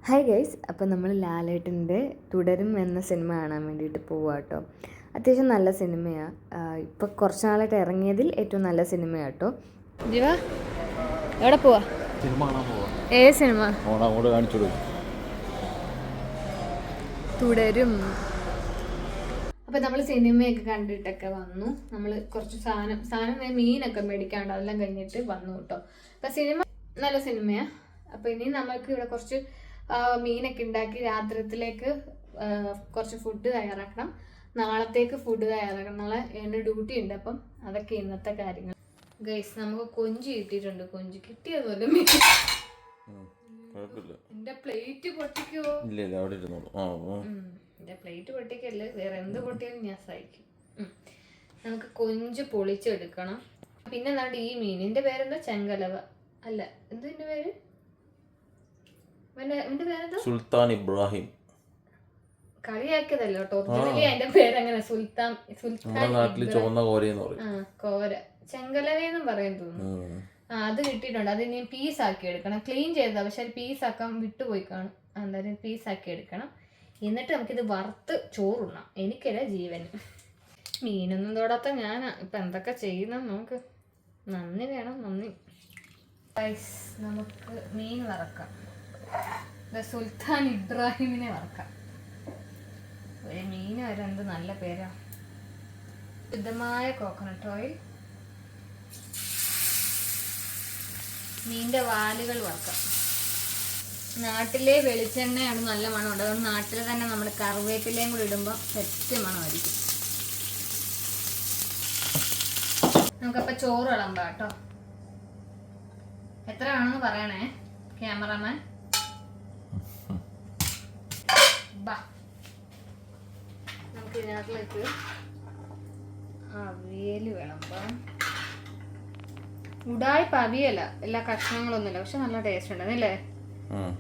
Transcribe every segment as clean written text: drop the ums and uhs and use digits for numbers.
Hi guys, അപ്പോൾ നമ്മൾ ലാലേട്ടൻ്റെ തുടരും എന്ന സിനിമ കാണാൻ വേണ്ടിയിട്ട് പോവുക കേട്ടോ. അത്യാവശ്യം നല്ല സിനിമയാണ്. ഇപ്പോൾ കുറച്ച് നാളായിട്ട് ഇറങ്ങിയതിൽ ഏറ്റവും നല്ല സിനിമയാണ് കേട്ടോ. ജീവ എവിടെ പോവാ? സിനിമ കാണാൻ പോവാ. ഏത് സിനിമ? അങ്ങോട്ട് കാണിച്ചു തുടരും. അപ്പോൾ നമ്മൾ സിനിമയൊക്കെ കണ്ടിട്ടൊക്കെ വന്നു. നമ്മൾ കുറച്ച് സാധനം മീനൊക്കെ മേടിക്കാണ്ട് അതെല്ലാം കഴിഞ്ഞിട്ട് വന്നു കേട്ടോ. അപ്പോൾ സിനിമ നല്ല സിനിമയാണ്. അപ്പോൾ ഇനി നമുക്ക് ഇവിടെ കുറച്ച് മീനൊക്കെ ഉണ്ടാക്കി രാത്രിയിലേക്ക് കുറച്ച് ഫുഡ് തയ്യാറാക്കണം. നാളത്തേക്ക് ഫുഡ് തയ്യാറാക്കണം. നാളെ എൻ്റെ ഡ്യൂട്ടി ഉണ്ട്. അപ്പം അതൊക്കെ ഇന്നത്തെ കാര്യങ്ങൾ. ഗൈസ്, നമുക്ക് കൊഞ്ച് കിട്ടിയിട്ടുണ്ട്. കൊഞ്ച് കിട്ടിയതുപോലെ എൻ്റെ പ്ലേറ്റ് പൊട്ടിക്കോ? എൻ്റെ പ്ലേറ്റ് പൊട്ടിക്കല്ലേ, വേറെ എന്ത് പൊട്ടിയാലും ഞാൻ സഹിക്കും. നമുക്ക് കൊഞ്ച് പൊളിച്ചെടുക്കണം. പിന്നെ എന്താണ്ട് ഈ മീനിൻ്റെ പേരെന്താ? ചെങ്കലവ അല്ല, എന്തിൻ്റെ പേര്? സുൽത്താൻ ഇബ്രാഹിം. കളിയാക്കിയതല്ലോ കേട്ടോ. ഒറിജിനലി അതിന്റെ പേരങ്ങനെ സുൽത്താൻ കോര ചെങ്കലവെന്നും പറയാൻ തോന്നുന്നു. അത് കിട്ടിയിട്ടുണ്ട്. അത് ഇനി പീസാക്കി എടുക്കണം. ക്ലീൻ ചെയ്തതാ, പക്ഷെ അത് പീസാക്കാൻ വിട്ടുപോയി കാണും. എന്തായാലും പീസാക്കി എടുക്കണം. എന്നിട്ട് നമുക്കിത് വറുത്ത് ചോറുണ്ണാം. എനിക്കല്ല ജീവന്. മീനൊന്നും തൊടാത്ത ഞാനാ. ഇപ്പൊ എന്തൊക്കെ ചെയ്യുന്ന നമുക്ക് നന്ദി വേണം. നന്ദി. നമുക്ക് മീൻ വറക്കാം. സുൽത്താൻ ഇബ്രാഹിമിനെ വറക്കാം. ഒരു മീൻ വരെ എന്ത് നല്ല പേരാ. ശുദ്ധമായ കോക്കനട്ട് ഓയിൽ. മീനിന്റെ വാലുകൾ വറക്കാം. നാട്ടിലെ വെളിച്ചെണ്ണയാണ് നല്ല മണമുണ്ട്. അതുകൊണ്ട് നാട്ടിൽ തന്നെ നമ്മൾ കറിവേപ്പിലയും കൂടി ഇടുമ്പോൾ സെറ്റ് മണമായിരിക്കും. നമുക്കപ്പോൾ ചോറ് വിളമ്പാം കേട്ടോ. എത്ര വേണമെന്ന് പറയണേ ക്യാമറമാൻ. നമുക്ക് ഇതിനകത്തിലേക്ക് അവിയല് വിളമ്പാം. ഉടായ്പ അവിയല, എല്ലാ കഷ്ണങ്ങളൊന്നുമില്ല, പക്ഷെ നല്ല ടേസ്റ്റ് ഉണ്ടായിരുന്നില്ലേ?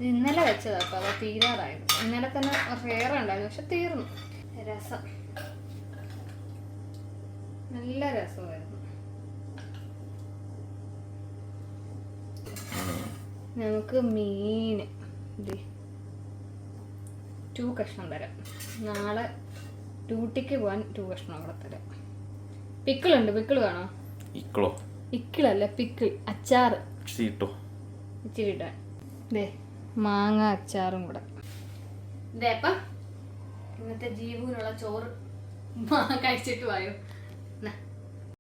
ഇന്നലെ വെച്ചതാ. അപ്പൊ അത് തീരാറായത്. ഇന്നലെ തന്നെ വേറെ ഉണ്ടായിരുന്നു, പക്ഷെ തീർന്നു. രസം, നല്ല രസമായിരുന്നു. നമുക്ക് മീൻ 2 കഷ്ണം തരാം. നാളെ ഡ്യൂട്ടിക്ക് പോകാൻ 2 കഷ്ണം കൂടെ തരാം. പിക്കിളുണ്ട്. പിക്കിൾ വേണോ? ഇക്കിളല്ല, പിക്കിൾ, അച്ചാറ് ഇച്ചിരി ഇടാൻ. ദേ മാങ്ങ അച്ചാറും കൂടെ. ഇതേ അപ്പം ഇന്നത്തെ ജീവനുള്ള ചോറ് കഴിച്ചിട്ട് പോയോ.